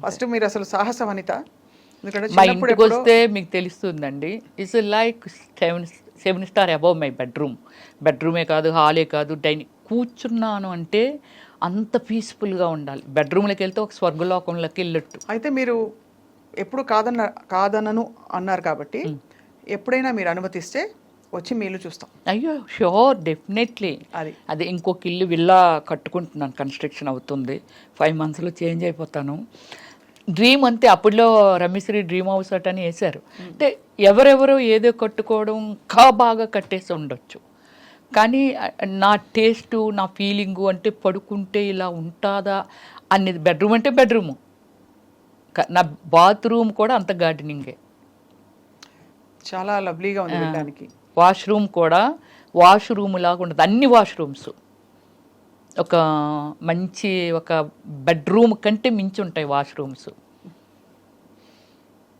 First మీరు అసలు సాహస వనిత, ఎందుకంటే మా చిన్నప్పుడు ఇంటికి వస్తే మీకు తెలుస్తుందండి. It's like seven star above my బెడ్రూమే కాదు, హాలే కాదు, డైనింగ్ కూర్చున్నాను అంటే అంత పీస్ఫుల్గా ఉండాలి. బెడ్రూమ్లోకి వెళ్తే ఒక స్వర్గలోకంలోకి వెళ్ళట్టు. అయితే మీరు ఎప్పుడు కాదనను అన్నారు కాబట్టి ఎప్పుడైనా మీరు అనుమతిస్తే వచ్చి మీ ఇల్లు చూస్తాం. అయ్యో షూర్, డెఫినెట్లీ. అది అదే ఇంకొక ఇల్లు విల్లా కట్టుకుంటున్నాను, కన్స్ట్రక్షన్ అవుతుంది. 5 monthsలో చేంజ్ అయిపోతాను. డ్రీమ్ అంతే. అప్పుడులో రమేశ్వరి డ్రీమ్ హౌస్ అని వేశారు. అంటే ఎవరెవరో ఏదో కట్టుకోవడం ఇంకా బాగా కట్టేసి ఉండొచ్చు, కానీ నా టేస్టు, నా ఫీలింగు అంటే పడుకుంటే ఇలా ఉంటుందా అనేది. బెడ్రూమ్ అంటే బెడ్రూము, నా బాత్రూమ్ కూడా అంత గార్డెనింగే, చాలా లవ్లీగా ఉంది వినడానికి. వాష్రూమ్ కూడా వాష్రూమ్ లాగా ఉండదు, అన్ని వాష్రూమ్స్ ఒక మంచి ఒక బెడ్రూమ్ కంటే మించి ఉంటాయి వాష్రూమ్స్.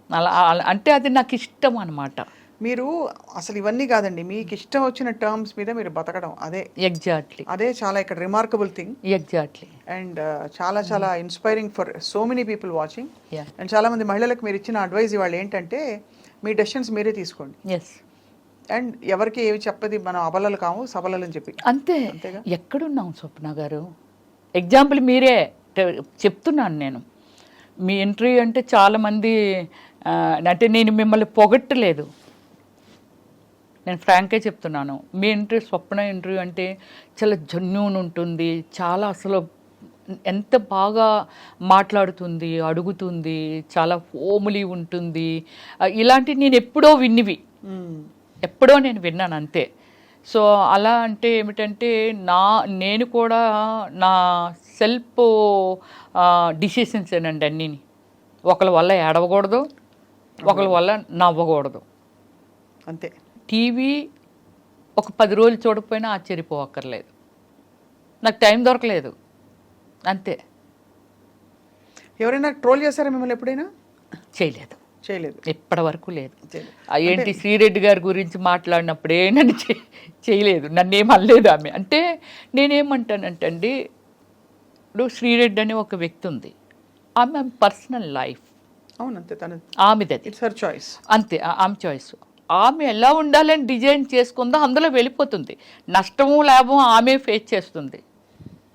అలా అంటే అది నాకు ఇష్టం అన్నమాట. మీరు అసలు ఇవన్నీ కాదండి, మీకు ఇష్టం వచ్చిన టర్మ్స్ మీద మీరు బతకడం, అదే ఎగ్జాక్ట్లీ, అదే చాలా ఇక్కడ రిమార్కబుల్ థింగ్. ఎగ్జాక్ట్లీ. అండ్ చాలా చాలా inspiring for so many people watching. Yeah. And చాలా మంది మహిళలకు మీరు ఇచ్చిన అడ్వైజ్ ఇవాళ ఏంటంటే మీ డెసిషన్స్ మీరే తీసుకోండి. ఎస్. అండ్ ఎవరికి ఏవి చెప్పది, మనం అబలలు కాము సబలలు అని చెప్పి. అంతే. అంతేగా. ఎక్కడున్నాం స్వప్న గారు? ఎగ్జాంపుల్ మీరే చెప్తున్నాను నేను. మీ ఇంటర్వ్యూ అంటే చాలామంది అంటే నేను మిమ్మల్ని పొగట్టలేదు, నేను ఫ్రాంక్గా చెప్తున్నాను. మీ ఇంటర్వ్యూ, స్వప్న ఇంటర్వ్యూ అంటే చాలా జెన్యూన్ ఉంటుంది, చాలా అసలు ఎంత బాగా మాట్లాడుతుంది, అడుగుతుంది, చాలా హోమ్లీ ఉంటుంది. ఇలాంటివి నేను ఎప్పుడో ఎప్పుడో నేను విన్నాను అంతే. సో అలా అంటే ఏమిటంటే నేను కూడా నా సెల్ఫ్ డిసిషన్స్ ఏనండి అన్నీని. ఒకరి వల్ల ఏడవకూడదు, ఒకరి వల్ల నవ్వకూడదు, అంతే. టీవీ ఒక 10 రోజులు చూడకపోయినా ఆశ్చర్యపోవక్కర్లేదు, నాకు టైం దొరకలేదు అంతే. ఎవరైనా ట్రోల్ చేశారా మిమ్మల్ని ఎప్పుడైనా? చేయలేదు, చేయలేదు, ఇప్పటి వరకు లేదు. ఏంటి శ్రీరెడ్డి గారి గురించి మాట్లాడినప్పుడే నన్ను చేయలేదు, నన్ను ఏం అనలేదు ఆమె. అంటే నేనేమంటానంటే అండి, ఇప్పుడు శ్రీరెడ్డి అనే ఒక వ్యక్తి ఉంది, ఆమె పర్సనల్ లైఫ్, అవునంతే, తన ఆమెది, ఇట్స్ హర్ చాయిస్, అంతే, ఆమె చాయిస్. ఆమె ఎలా ఉండాలని డిజైన్ చేసుకుందో అందులో వెళ్ళిపోతుంది. నష్టము లాభం ఆమె ఫేస్ చేస్తుంది,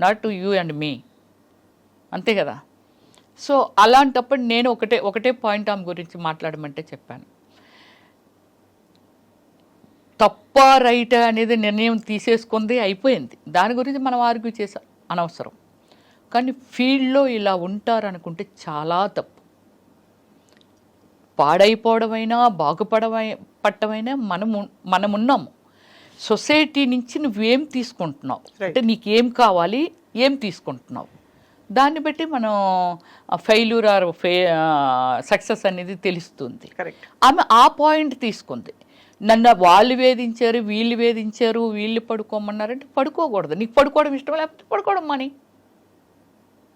నాట్ టు యూ అండ్ మీ, అంతే కదా. సో అలాంటప్పుడు నేను ఒకటే పాయింట్ ఆమె గురించి మాట్లాడమంటే చెప్పాను. తప్ప రైట్ అనేది నిర్ణయం తీసేసుకుంది, అయిపోయింది. దాని గురించి మనం ఆర్గ్యూ చేసా అనవసరం. కానీ ఫీల్డ్లో ఇలా ఉంటారనుకుంటే చాలా తప్పు. పాడైపోవడమైనా బాగుపడమైనా మనమున్నాము. సొసైటీ నుంచి నువ్వేం తీసుకుంటున్నావు, అంటే నీకేం కావాలి, ఏం తీసుకుంటున్నావు, దాన్ని బట్టి మనం ఫెయిల్యూర్ ఆర్ సక్సెస్ అనేది తెలుస్తుంది. ఆమె ఆ పాయింట్ తీసుకుంది. నన్ను వాళ్ళు వేధించారు, వీళ్ళు పడుకోమన్నారంటే పడుకోకూడదు. నీకు పడుకోవడం ఇష్టం లేకపోతే పడుకోవడం మాని.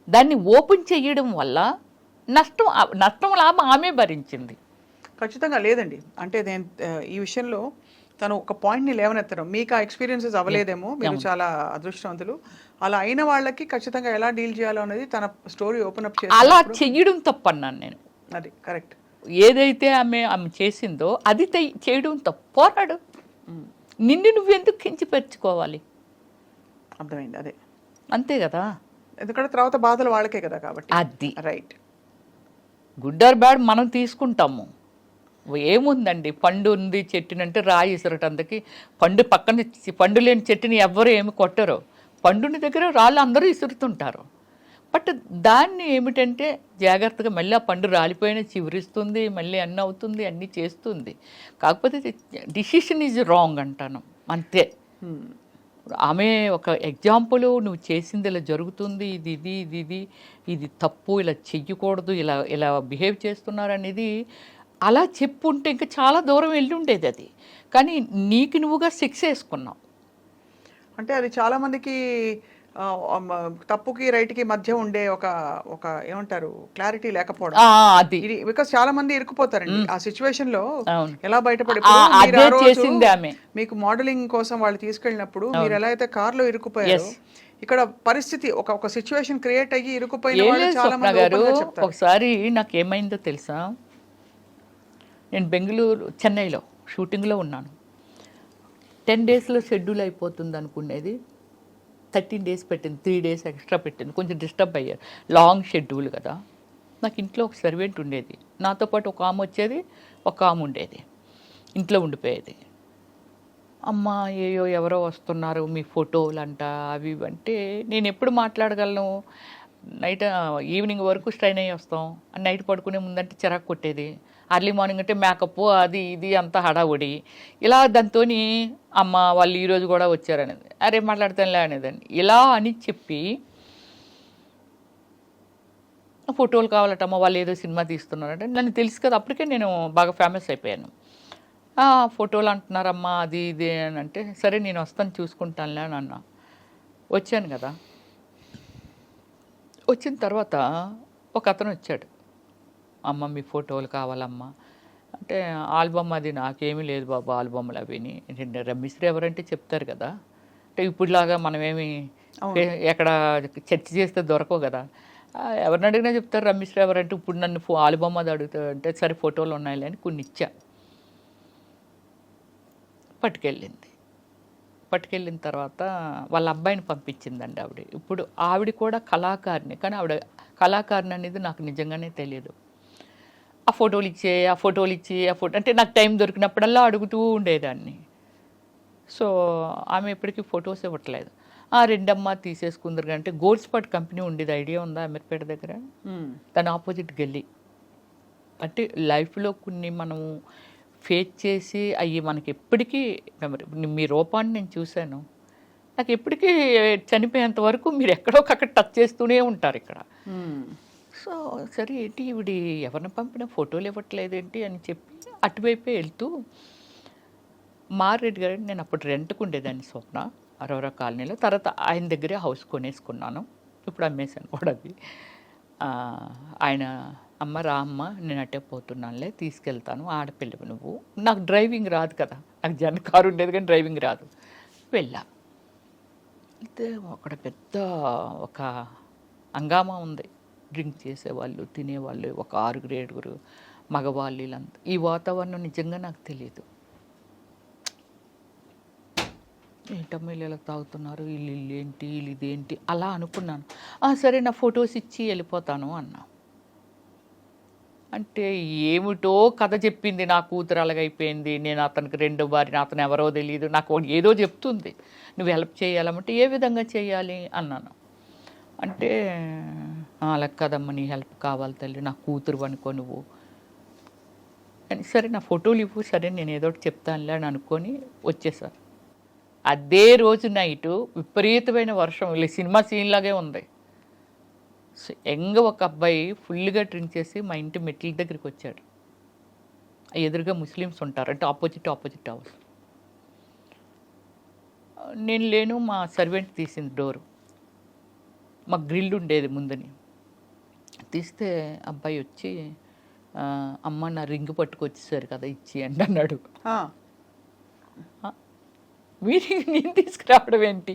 దాన్ని ఓపెన్ చేయడం వల్ల నష్టం లాభం ఆమె భరించింది. ఖచ్చితంగా లేదండి. అంటే నేను ఈ విషయంలో తను ఒక పాయింట్ని లేవనెత్తడం, మీకు ఆ ఎక్స్పీరియన్సెస్ అవ్వలేదేమో, మీరు చాలా అదృష్టవంతులు. అలా అయిన వాళ్ళకి ఖచ్చితంగా ఎలా డీల్ చేయాలో అనేది తన స్టోరీ ఓపెన్ అప్ చేసి అలా చెయ్యడం తప్పన్నాను నేను. అది కరెక్ట్. ఏదైతే ఆమె చేసిందో అది చేయడం తప్పు. పోరాడు, నువ్వెందుకు కించిపరుచుకోవాలి, అర్థమైంది. అదే అంతే కదా. ఎందుకంటే తర్వాత బాధలు వాళ్ళకే కదా, కాబట్టి అది రైట్. గుడ్ ఆర్ బ్యాడ్ మనం తీసుకుంటాము. ఏముందండి, పండు ఉంది చెట్టునంటే రాయి ఇసరటందుకి, పండు లేని చెట్టుని ఎవ్వరు ఏమి కొట్టరు, పండుని దగ్గర రాళ్ళు అందరూ ఇసురుతుంటారు. బట్ దాన్ని ఏమిటంటే జాగ్రత్తగా మళ్ళీ ఆ పండు రాలిపోయినా చివరిస్తుంది, మళ్ళీ అన్నీ అవుతుంది, అన్నీ చేస్తుంది. కాకపోతే డిసిషన్ ఈజ్ రాంగ్ అంటాను అంతే. ఆమె ఒక ఎగ్జాంపుల్, నువ్వు చేసింది ఇలా జరుగుతుంది, ఇది తప్పు, ఇలా చెయ్యకూడదు, ఇలా బిహేవ్ చేస్తున్నారు అనేది అలా చెప్పుంటే ఇంకా చాలా దూరం వెళ్ళి ఉండేది అది. కానీ నీకు నువ్వుగా శిక్ష వేసుకున్నావు. అంటే అది చాలామందికి తప్పుకి రైట్కి మధ్య ఉండే ఒక ఏమంటారు క్లారిటీ లేకపోవడం. అది బికాస్ చాలా మంది ఇరుక్కుపోతారండి ఆ సిచ్యువేషన్ లో. ఎలా బయటపడి చేసింది ఆమె. మీకు మోడలింగ్ కోసం వాళ్ళు తీసుకెళ్ళినప్పుడు మీరు ఎలా అయితే కార్ లో ఇరుక్కుపోయారు, ఇక్కడ పరిస్థితి ఒక సిచ్యువేషన్ క్రియేట్ అయ్యి ఇరుకుపోయిన ఏం వాళ్ళు లేదు చాలా స్వప్న మంది గారు, open గా చెప్తారు. ఒకసారి నాకు ఏమైందో తెలుసా, నేను బెంగళూరు చెన్నైలో షూటింగ్లో ఉన్నాను. 10 డేస్లో షెడ్యూల్ అయిపోతుంది అనుకునేది 13 డేస్ పెట్టింది, 3 డేస్ ఎక్స్ట్రా పెట్టింది. కొంచెం డిస్టర్బ్ అయ్యారు, లాంగ్ షెడ్యూల్ కదా. నాకు ఇంట్లో ఒక సర్వెంట్ ఉండేది, నాతో పాటు ఒక ఆమె వచ్చేది, ఒక ఆమె ఉండేది, ఇంట్లో ఉండిపోయేది. అమ్మ ఏయో ఎవరో వస్తున్నారు మీ ఫోటోలు అంట అవి ఇవి అంటే నేను ఎప్పుడు మాట్లాడగలను. నైట్ ఈవినింగ్ వరకు స్ట్రైన్ అయ్యి వస్తాం, నైట్ పడుకునే ముందంటే చిరాకు కొట్టేది. అర్లీ మార్నింగ్ అంటే మేకప్ అది ఇది అంతా హడావుడి. ఇలా దాంతో అమ్మ వాళ్ళు ఈరోజు కూడా వచ్చారనేది, అరే మాట్లాడతానులే అనేదాన్ని. ఇలా అని చెప్పి ఫోటోలు కావాలటమ్మ, వాళ్ళు ఏదో సినిమా తీస్తున్నారంటే నన్ను తెలుసు కదా, అప్పటికే నేను బాగా ఫేమస్ అయిపోయాను. ఫోటోలు అంటున్నారమ్మా అది ఇది అని అంటే, సరే నేను వస్తాను చూసుకుంటానులే అని అన్నా. వచ్చాను కదా, వచ్చిన తర్వాత ఒక అతను వచ్చాడు, అమ్మ మీ ఫోటోలు కావాలమ్మా అంటే, ఆల్బమ్ అది నాకేమీ లేదు బాబు ఆల్బమ్లు అవిని. రమ్మిశ్రీ ఎవరంటే చెప్తారు కదా, అంటే ఇప్పుడులాగా మనమేమి ఎక్కడ చర్చ చేస్తే దొరకవు కదా, ఎవరిని అడిగినా చెప్తారు రమ్మిశ్రీ ఎవరంటే. ఇప్పుడు నన్ను ఆల్బమ్ అది అడుగుతాడు అంటే, సరే ఫోటోలు ఉన్నాయిలే అని కొన్ని ఇచ్చా. పట్టుకెళ్ళిన తర్వాత వాళ్ళ అబ్బాయిని పంపించిందండి ఆవిడ. ఇప్పుడు ఆవిడ కూడా కళాకారిణి, కానీ ఆవిడ కళాకారిణి అనేది నాకు నిజంగానే తెలియదు. ఆ ఫోటోలు ఇచ్చి అంటే నాకు టైం దొరికినప్పుడల్లా అడుగుతూ ఉండేదాన్ని. సో ఆమె ఎప్పటికీ ఫొటోస్ ఇవ్వట్లేదు. రెండమ్మ తీసేసుకుందరు అంటే, గోల్డ్ స్పాట్ కంపెనీ ఉండేది, ఐడియా ఉందా అమీర్పేట దగ్గర, దాని ఆపోజిట్ గల్లీ. అంటే లైఫ్లో కొన్ని మనము ఫేస్ చేసి అవి మనకి ఎప్పటికీ మీ రూపాన్ని నేను చూశాను, నాకు ఎప్పటికీ చనిపోయేంత వరకు మీరు ఎక్కడొకక్కడ టచ్ చేస్తూనే ఉంటారు ఇక్కడ. సో సరే ఏంటి ఇవిడి ఎవరిని పంపిన ఫోటోలు ఇవ్వట్లేదేంటి అని చెప్పి అటువైపే వెళ్తూ, మారెడ్డి గారు నేను అప్పుడు రెంట్కు ఉండేదాన్ని స్వప్న, అరోరా కాలనీలో. తర్వాత ఆయన దగ్గరే హౌస్ కొనేసుకున్నాను, ఇప్పుడు అమ్మేశాను కూడా అది. ఆయన అమ్మ రా అమ్మ నేను అట్టే పోతున్నానులే తీసుకెళ్తాను, ఆడపిల్లవి నువ్వు, నాకు డ్రైవింగ్ రాదు కదా, నాకు జన కారు ఉండేది కానీ డ్రైవింగ్ రాదు. వెళ్ళా, అయితే అక్కడ పెద్ద ఒక హంగామా ఉంది, డ్రింక్ చేసేవాళ్ళు తినేవాళ్ళు ఒక 6-7 మగవాళ్ళు వీళ్ళంతా. ఈ వాతావరణం నిజంగా నాకు తెలియదు. ఏంటమ్మా వీళ్ళు ఇలా తాగుతున్నారు, వీళ్ళు ఏంటి వీళ్ళు ఇదేంటి అలా అనుకున్నాను. సరే నా ఫొటోస్ ఇచ్చి వెళ్ళిపోతాను అన్నా. అంటే ఏమిటో కథ చెప్పింది, నా కూతురు అలాగైపోయింది, నేను అతనికి 2వ భార్య, అతను ఎవరో తెలియదు, నాకు ఏదో చెప్తుంది, నువ్వు హెల్ప్ చేయాలంటే ఏ విధంగా చేయాలి అన్నాను. అంటే అలా కదమ్మా నీ హెల్ప్ కావాలి తల్లి, నా కూతురు అనుకో నువ్వు అని. సరే నా ఫోటోలు ఇవ్వు, సరే నేను ఏదో ఒకటి చెప్తానులే అని అనుకొని వచ్చేసారు. అదే రోజు నైటు విపరీతమైన వర్షం, సినిమా సీన్ లాగే ఉంది. ఒక అబ్బాయి ఫుల్గా డ్రింక్ చేసి మా ఇంటి మెట్ల దగ్గరికి వచ్చాడు. ఎదురుగా ముస్లిమ్స్ ఉంటారు, అంటే ఆపోజిట్ హౌస్. నేను లేను, మా సర్వెంట్ తీసింది డోరు, మా గ్రిల్ ఉండేది ముందని. తీస్తే అబ్బాయి వచ్చి, అమ్మ నా రింగ్ పట్టుకొచ్చేసారు కదా ఇచ్చి అండి అన్నాడు. మీరు నేను తీసుకురావడం ఏంటి,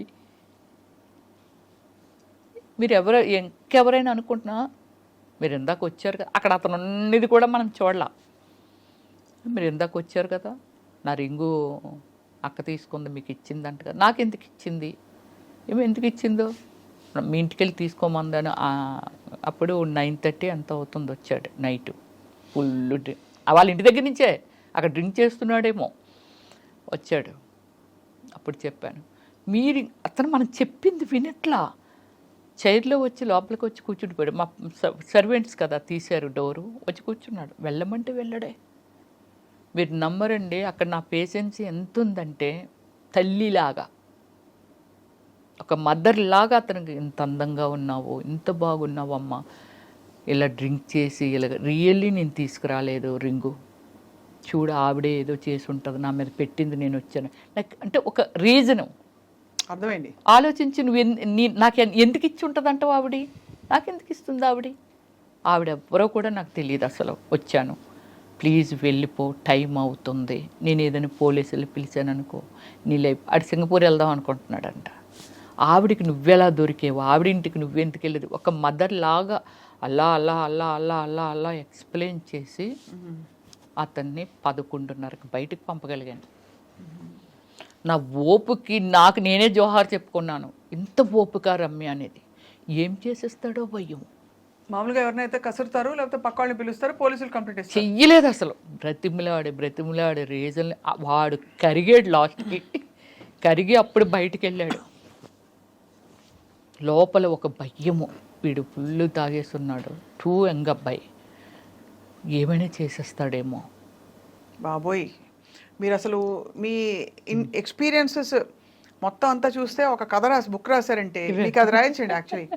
మీరు ఇంకెవరైనా అనుకుంటున్నా, మీరు ఇందాక వచ్చారు కదా, అక్కడ అతను ఉన్నది కూడా మనం చూడాల, మీరు ఇందాక వచ్చారు కదా, నా రింగు అక్క తీసుకుంది మీకు ఇచ్చిందంట కదా, నాకు ఎందుకు ఇచ్చింది, ఎందుకు ఇచ్చిందో మీ ఇంటికి వెళ్ళి తీసుకోమందని. అప్పుడు 9:30 అంత అవుతుంది, వచ్చాడు నైట్ ఫుల్ డ్రింక్, వాళ్ళ ఇంటి దగ్గర నుంచే, అక్కడ డ్రింక్ చేస్తున్నాడేమో వచ్చాడు. అప్పుడు చెప్పాను, మీరు అతను మనం చెప్పింది వినట్లా, చైర్లో వచ్చి లోపలికి వచ్చి కూర్చుండిపోయాడు. మా సర్వెంట్స్ కదా తీశారు డోరు, వచ్చి కూర్చున్నాడు. వెళ్ళమంటే వెళ్ళడే. మీరు నమ్మరండి, అక్కడ నా పేషెన్స్ ఎంత ఉందంటే, తల్లిలాగా ఒక మదర్ లాగా అతనికి, ఇంత అందంగా ఉన్నావు, ఇంత బాగున్నావు అమ్మ, ఇలా డ్రింక్ చేసి ఇలా రియల్లీ నేను తీసుకురాలేదు రింగు, చూడు ఆవిడే ఏదో చేసి ఉంటుంది, నా మీద పెట్టింది, నేను వచ్చాను. నాకు అంటే ఒక రీజను అర్థమైంది. ఆలోచించి నువ్వు నాకు ఎందుకు ఇచ్చి ఉంటుంది అంటావు, నాకెందుకు ఇస్తుంది ఆవిడ ఎవరో కూడా నాకు తెలియదు అసలు. వచ్చాను, ప్లీజ్ వెళ్ళిపో, టైం అవుతుంది, నేను ఏదైనా పోలీసులు పిలిచాను అనుకో నీ లైఫ్. అటు సింగపూర్ వెళ్దాం అనుకుంటున్నాడంట. ఆవిడికి నువ్వెలా దొరికేవు, ఆవిడింటికి నువ్వెందుకు వెళ్ళేది, ఒక మదర్ లాగా అలా అలా అలా అలా అలా అలా ఎక్స్ప్లెయిన్ చేసి అతన్ని 11:30కి బయటకు పంపగలిగాను. నా ఓపుకి నాకు నేనే జోహార్ చెప్పుకున్నాను. ఇంత ఓపుక రమ్య అనేది ఏం చేసేస్తాడో భయం. మామూలుగా ఎవరినైతే కసురుతారు లేకపోతే పక్క వాళ్ళని పిలుస్తారు, పోలీసులు కంప్లీట్ ఇస్తారు. చెయ్యలేదు అసలు. బ్రతిమిలాడే రీజన్ వాడు కరిగాడు లాస్ట్కి. కరిగి అప్పుడు బయటికి వెళ్ళాడు. లోపల ఒక భయము, వీడు ఫుల్ తాగేస్తున్నాడు, టూ యంగ్ అబ్బాయి, ఏమైనా చేసేస్తాడేమో. బాబోయ్, మీరు అసలు మీ ఎక్స్పీరియన్సెస్ మొత్తం అంతా చూస్తే ఒక కథ బుక్ రాశారంటే మీకు అది రాయించండి యాక్చువల్లీ.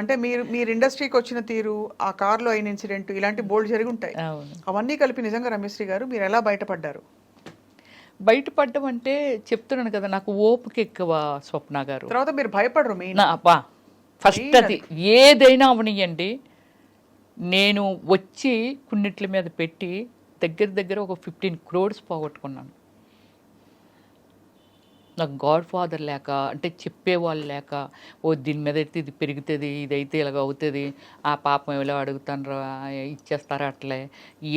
అంటే మీరు ఇండస్ట్రీకి వచ్చిన తీరు, ఆ కార్లో అయిన ఇన్సిడెంట్, ఇలాంటి బోల్డ్ జరిగి ఉంటాయి. అవన్నీ కలిపి నిజంగా రమ్యశ్రీ గారు మీరు ఎలా బయటపడ్డారు? బయటపడ్డం అంటే చెప్తున్నాను కదా, నాకు ఓపిక ఎక్కువ స్వప్న గారు. తర్వాత మీరు భయపడరు మెయిన్. ఫస్ట్ అది ఏదైనా అవనియండి, నేను వచ్చి కున్నిట్ల మీద పెట్టి దగ్గర ఒక 15 crores పోగొట్టుకున్నాను. నాకు గాడ్ ఫాదర్ లేక, అంటే చెప్పేవాళ్ళు లేక, ఓ దీని మీద అయితే ఇది పెరుగుతుంది, ఇదైతే ఇలాగ అవుతుంది, ఆ పాపం ఇలా అడుగుతాను ఇచ్చేస్తారా అట్లే,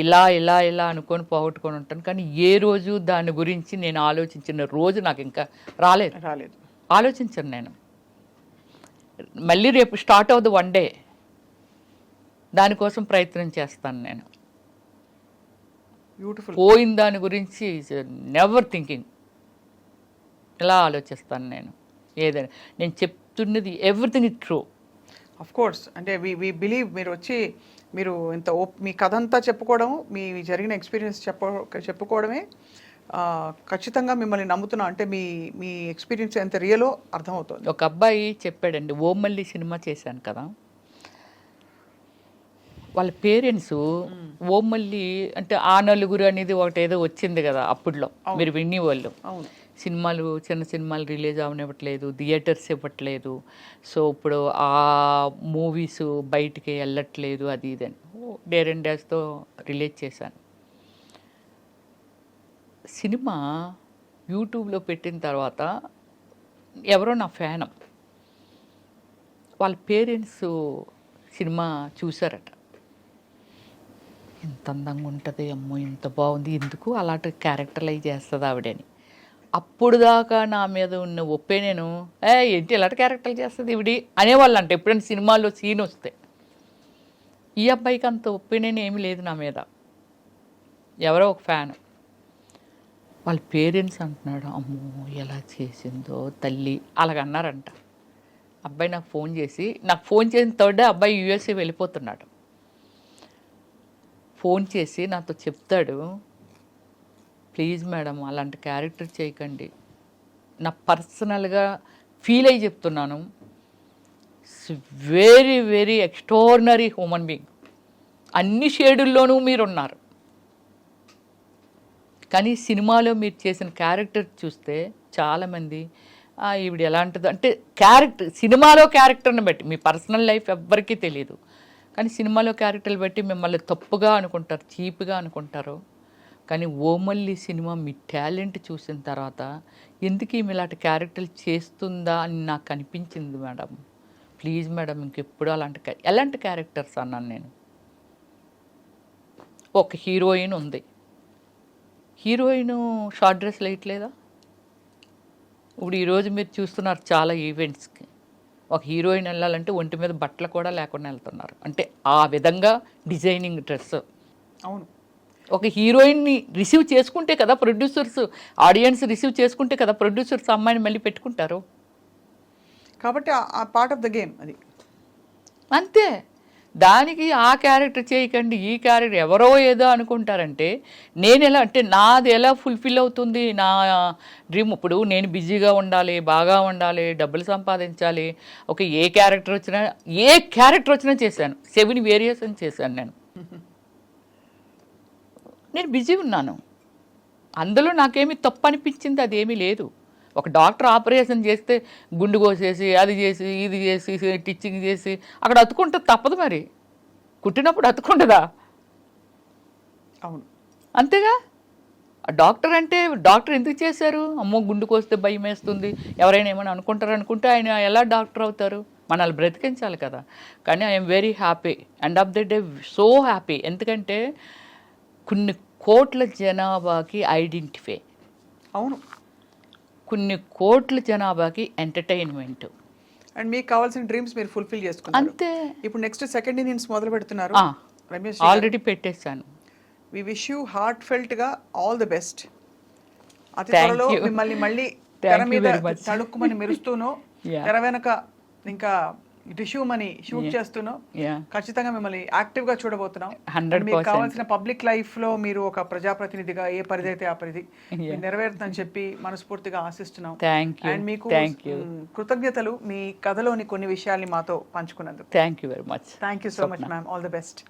ఇలా అనుకొని పోగొట్టుకొని ఉంటాను. కానీ ఏ రోజు దాని గురించి నేను ఆలోచించిన రోజు నాకు ఇంకా రాలేదు. ఆలోచించను నేను. మళ్ళీ రేపు స్టార్ట్ అవుతుంది వన్ డే, దానికోసం ప్రయత్నం చేస్తాను నేను. బ్యూటిఫుల్. పోయిన దాని గురించి నెవర్ థింకింగ్, ఇలా ఆలోచిస్తాను నేను. ఏదైనా నేను చెప్తున్నది everything is true. Of course, అంటే వి బిలీవ్ మీరు వచ్చి మీరు ఇంత మీ కథ అంతా చెప్పుకోవడం, మీ జరిగిన ఎక్స్పీరియన్స్ చెప్పుకోవడమే ఖచ్చితంగా మిమ్మల్ని నమ్ముతున్నా. అంటే మీ ఎక్స్పీరియన్స్ ఎంత రియలో అర్థమవుతుంది. ఒక అబ్బాయి చెప్పాడండి, ఓమల్లి సినిమా చేశాను కదా, వాళ్ళ పేరెంట్స్ ఓమల్లి అంటే ఆ నలుగురు అనేది ఒకటి ఏదో వచ్చింది కదా అప్పుడులో, మీరు వినేవాళ్ళు. సినిమాలు, చిన్న సినిమాలు రిలీజ్ అవనివ్వట్లేదు, థియేటర్స్ ఇవ్వట్లేదు, సో ఇప్పుడు ఆ మూవీస్ బయటికి వెళ్ళట్లేదు, అది ఇదని డేర్ అండ్ డాష్తో రిలీజ్ చేశాను. సినిమా యూట్యూబ్లో పెట్టిన తర్వాత ఎవరో నా ఫ్యాన్, వాళ్ళ పేరెంట్స్ సినిమా చూసారట. ఇంత అందంగా ఉంటుంది, అమ్మో ఇంత బాగుంది, ఎందుకు అలాంటి క్యారెక్టర్లైజ్ చేస్తుంది ఆవిడని. అప్పుడు దాకా నా మీద ఉన్న ఒపీనియను, ఏంటి ఇలాంటి క్యారెక్టర్లు చేస్తుంది ఇవిడి అనేవాళ్ళు. అంటే ఎప్పుడైనా సినిమాల్లో సీన్ వస్తే, ఈ అబ్బాయికి అంత ఒపీనియన్ ఏమీ లేదు నా మీద. ఎవరో ఒక ఫ్యాన్, వాళ్ళ పేరెంట్స్ అంటున్నాడు, అమ్మో ఎలా చేసిందో తల్లి అలాగన్నారంట. అబ్బాయి నాకు ఫోన్ చేసిన థర్డ్ డే అబ్బాయి యూఎస్ఏ వెళ్ళిపోతున్నాడు. ఫోన్ చేసి నాతో చెప్తాడు, ప్లీజ్ మేడం అలాంటి క్యారెక్టర్ చేయకండి, నా పర్సనల్గా ఫీల్ అయ్యి చెప్తున్నాను, very very extraordinary human being, అన్ని షేడుల్లోనూ మీరున్నారు, కానీ సినిమాలో మీరు చేసిన క్యారెక్టర్ చూస్తే చాలామంది ఈవిడ ఎలాంటిదో అంటే క్యారెక్టర్, సినిమాలో క్యారెక్టర్ని బట్టి, మీ పర్సనల్ లైఫ్ ఎవ్వరికీ తెలియదు, కానీ సినిమాలో క్యారెక్టర్లు బట్టి మిమ్మల్ని తప్పుగా అనుకుంటారు, చీప్గా అనుకుంటారు. కానీ ఓమల్లి సినిమా మీ టాలెంట్ చూసిన తర్వాత ఎందుకు ఈమె ఇలాంటి క్యారెక్టర్లు చేస్తుందా అని నాకు అనిపించింది మేడం. ప్లీజ్ మేడం ఇంకెప్పుడు ఎలాంటి క్యారెక్టర్స్ అన్నాను నేను. ఒక హీరోయిన్ ఉంది, హీరోయిన్ షార్ట్ డ్రెస్ వేయట్లేదా? ఇప్పుడు ఈరోజు మీరు చూస్తున్నారు చాలా ఈవెంట్స్కి, ఒక హీరోయిన్ వెళ్ళాలంటే ఒంటి మీద బట్టలు కూడా లేకుండా వెళ్తున్నారు, అంటే ఆ విధంగా డిజైనింగ్ డ్రెస్. అవును, ఒక హీరోయిన్ని రిసీవ్ చేసుకుంటే కదా ప్రొడ్యూసర్స్, ఆడియన్స్ రిసీవ్ చేసుకుంటే కదా ప్రొడ్యూసర్స్ అమ్మాయిని మళ్ళీ పెట్టుకుంటారు. కాబట్టి ఆ పార్ట్ ఆఫ్ ద గేమ్ అది అంతే. దానికి ఆ క్యారెక్టర్ చేయకండి, ఈ క్యారెక్టర్ ఎవరో ఏదో అనుకుంటారంటే నేను ఎలా, అంటే నాది ఎలా ఫుల్ఫిల్ అవుతుంది నా డ్రీమ్. ఇప్పుడు నేను బిజీగా ఉండాలి, బాగా ఉండాలి, డబ్బులు సంపాదించాలి, ఏ క్యారెక్టర్ వచ్చినా చేశాను. 7 వేరియేషన్ చేశాను నేను బిజీ ఉన్నాను, అందులో నాకేమీ తప్పు అనిపించింది అదేమీ లేదు. ఒక డాక్టర్ ఆపరేషన్ చేస్తే గుండు కోసేసి అది చేసి ఇది చేసి టిచ్చింగ్ చేసి అక్కడ అతుకుంటుంది, తప్పదు మరి, కుట్టినప్పుడు అతుకుంటుందా? అవును, అంతేగా. డాక్టర్ అంటే డాక్టర్ ఎందుకు చేశారు? అమ్మో గుండుకు వస్తే భయం వేస్తుంది, ఎవరైనా ఏమైనా అనుకుంటారు అనుకుంటే ఆయన ఎలా డాక్టర్ అవుతారు? మనల్ని బ్రతికించాలి కదా. కానీ I'm very happy, end of the day so happy. ఎందుకంటే కొన్ని కోట్ల జనాభాకి ఐడెంటిఫై, అవును, కొన్ని కోట్ల జనాభాకి ఎంటర్టైన్మెంట్, అండ్ మీకు కావాల్సిన డ్రీమ్స్ మీరు ఫుల్ఫిల్ చేసుకున్నారు. అంతే. ఇప్పుడు నెక్స్ట్ సెకండ్ ఇన్నింగ్స్ మొదలు పెడుతున్నారు రమేష్. ఆల్రెడీ పెట్టేశాను. We wish you heartfelt గా ఆల్ ది బెస్ట్. అతి Thank త్వరలో you. మిమ్మల్ని మళ్ళీ Thank తెర you మీద very much. తడుక్కుమని మెరుస్తూనో Yeah. తెర వెనక ఇంకా టిష్యూమని షూట్ చేస్తూనో Yeah. ఖచ్చితంగా మిమ్మల్ని యాక్టివ్ గా చూడబోతున్నాం. 100%. మీకు కావాల్సిన పబ్లిక్ లైఫ్ లో మీరు ఒక ప్రజాప్రతినిధిగా ఏ పరిధి అయితే ఆ పరిధి మీరు నెరవేరుతుందని చెప్పి మనస్ఫూర్తిగా ఆశిస్తున్నాం. Thank you. అండ్ మీకు Thank you. కృతజ్ఞతలు మీ కథలోని కొన్ని విషయాల్ని మాతో పంచుకున్నందుకు. Thank you very much. Thank you so much ma'am. All the best.